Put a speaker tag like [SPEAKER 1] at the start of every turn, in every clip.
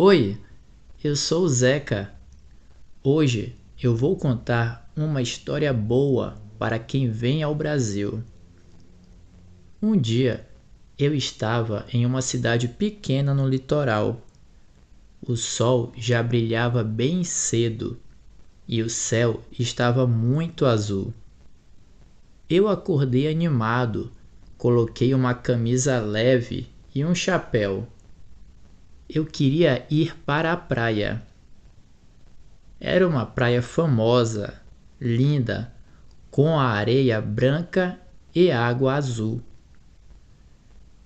[SPEAKER 1] Oi, eu sou o Zeca. Hoje eu vou contar uma história boa para quem vem ao Brasil. Um dia eu estava em uma cidade pequena no litoral. O sol já brilhava bem cedo e o céu estava muito azul. Eu acordei animado, coloquei uma camisa leve e um chapéu. Eu queria ir para a praia. Era uma praia famosa, linda, com a areia branca e água azul.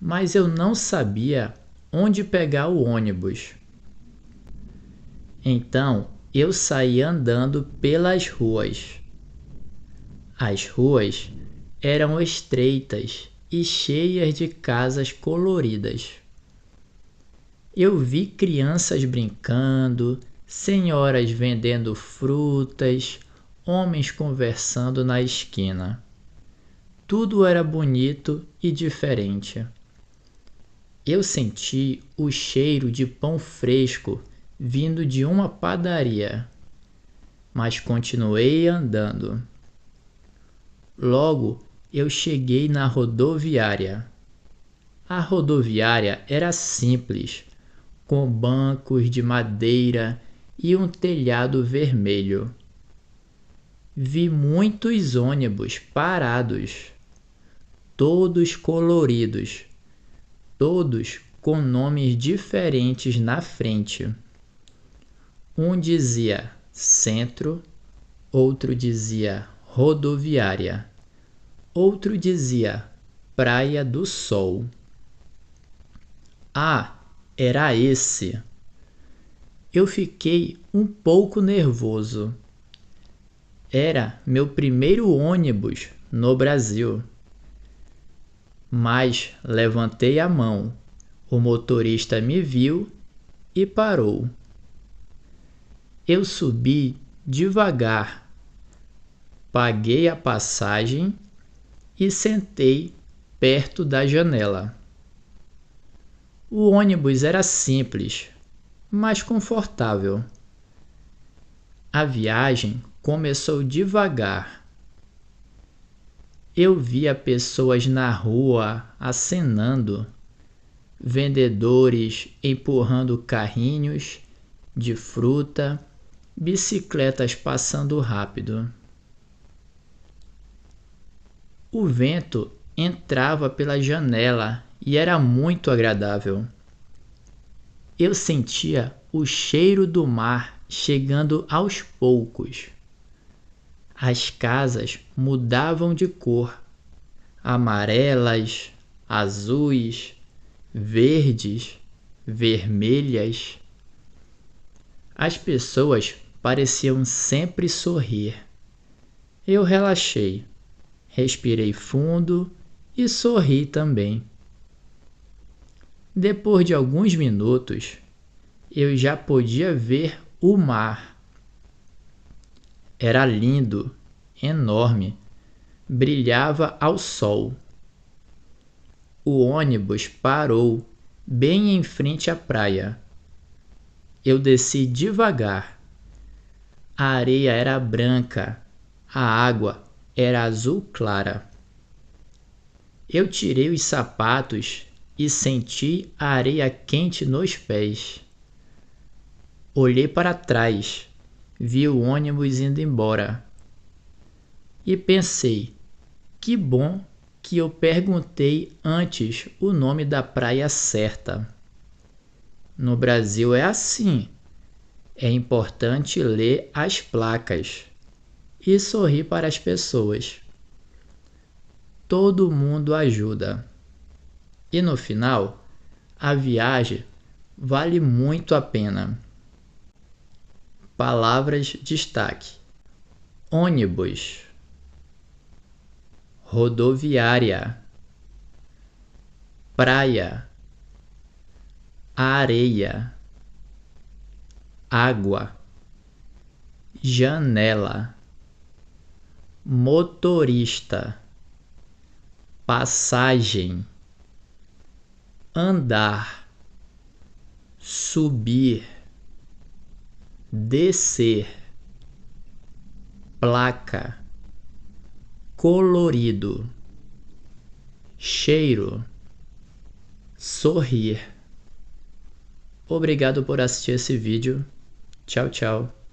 [SPEAKER 1] Mas eu não sabia onde pegar o ônibus. Então eu saí andando pelas ruas. As ruas eram estreitas e cheias de casas coloridas. Eu vi crianças brincando, senhoras vendendo frutas, homens conversando na esquina. Tudo era bonito e diferente. Eu senti o cheiro de pão fresco vindo de uma padaria, mas continuei andando. Logo eu cheguei na rodoviária. A rodoviária era simples, com bancos de madeira e um telhado vermelho. Vi muitos ônibus parados, todos coloridos, todos com nomes diferentes na frente. Um dizia Centro, outro dizia Rodoviária, outro dizia Praia do Sol. Ah, era esse. Eu fiquei um pouco nervoso. Era meu primeiro ônibus no Brasil. Mas levantei a mão. O motorista me viu e parou. Eu subi devagar, paguei a passagem e sentei perto da janela. O ônibus era simples, mas confortável. A viagem começou devagar. Eu via pessoas na rua acenando, vendedores empurrando carrinhos de fruta, bicicletas passando rápido. O vento entrava pela janela e era muito agradável. Eu sentia o cheiro do mar chegando aos poucos. As casas mudavam de cor, amarelas, azuis, verdes, vermelhas. As pessoas pareciam sempre sorrir. Eu relaxei, respirei fundo e sorri também. Depois de alguns minutos, eu já podia ver o mar. Era lindo, enorme, brilhava ao sol. O ônibus parou bem em frente à praia. Eu desci devagar. A areia era branca, a água era azul clara. Eu tirei os sapatos e senti a areia quente nos pés. Olhei para trás, vi o ônibus indo embora. E pensei, que bom que eu perguntei antes o nome da praia certa. No Brasil é assim. É importante ler as placas e sorrir para as pessoas. Todo mundo ajuda. E no final, a viagem vale muito a pena. Palavras destaque: ônibus, rodoviária, praia, areia, água, janela, motorista, passagem, andar, subir, descer, placa, colorido, cheiro, sorrir. Obrigado por assistir esse vídeo. Tchau, tchau.